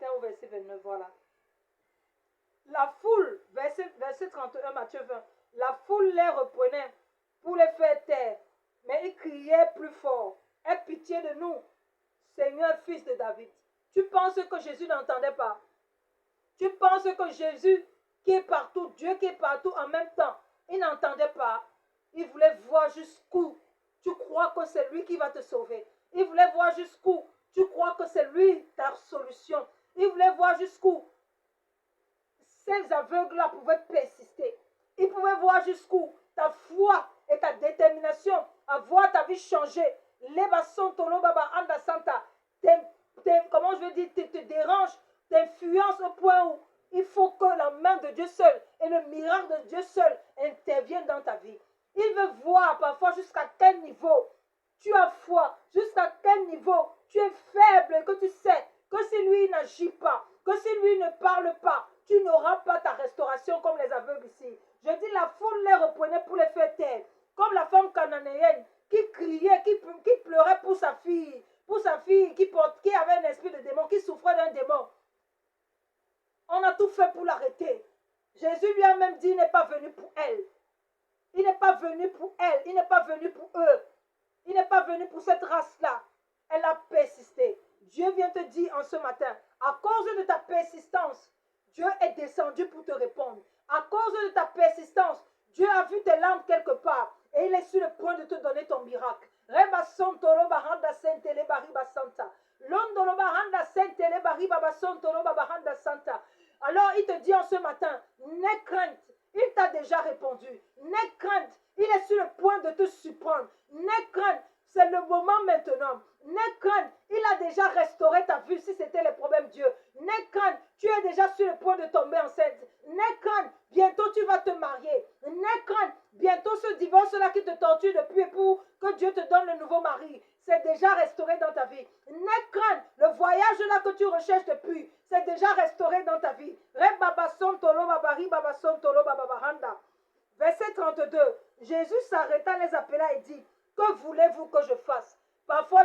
21 au verset 29, voilà. La foule, verset 31, Matthieu 20, la foule les reprenait pour les faire taire, mais ils criaient plus fort. Aie pitié de nous, Seigneur, fils de David. Tu penses que Jésus n'entendait pas? Tu penses que Jésus, qui est partout, Dieu qui est partout en même temps, il n'entendait pas? Il voulait voir jusqu'où tu crois que c'est lui qui va te sauver. Il voulait voir jusqu'où tu crois que c'est lui ta solution. Il voulait voir jusqu'où ces aveugles-là pouvaient persister. Il pouvait voir jusqu'où ta foi et ta détermination à voir ta vie changer. Comment je veux dire, te dérange, t'influence au point où il faut que la main de Dieu seul et le miracle de Dieu seul interviennent dans ta vie. Il veut voir parfois jusqu'à quel niveau tu as foi, jusqu'à quel niveau tu es faible et que tu sais que si lui n'agit pas, que si lui ne parle pas, tu n'auras pas ta restauration comme les aveugles ici. Je dis, la foule les reprenait pour les faire taire, comme la femme cananéenne qui criait, qui pleurait pour sa fille qui avait un esprit de démon, qui souffrait d'un démon. On a tout fait pour l'arrêter. Jésus lui a même dit, il n'est pas venu pour elle. Il n'est pas venu pour elle, il n'est pas venu pour eux. Il n'est pas venu pour cette race-là. Elle a persisté. Dieu vient te dire en ce matin, à cause de ta persistance, Dieu est descendu pour te répondre. À cause de ta persistance, Dieu a vu tes larmes quelque part et il est sur le point de te donner ton miracle. Alors il te dit en ce matin, n'aie crainte, il t'a déjà répondu. N'aie crainte, il est sur le point de te surprendre. N'aie crainte, c'est le moment maintenant. N'aie crainte, il a déjà restauré ta vue si c'était le problème Dieu. N'aie crainte, tu es déjà sur le point de tomber enceinte. N'aie crainte, bientôt tu vas te marier. N'aie crainte, bientôt ce divorce-là qui te torture depuis pour que Dieu te donne le nouveau mari, c'est déjà restauré dans ta vie. N'aie crainte, le voyage-là que tu recherches depuis, c'est déjà restauré dans ta vie. Verset 32, Jésus s'arrêta, les appela et dit, que voulez-vous que je fasse? Parfois,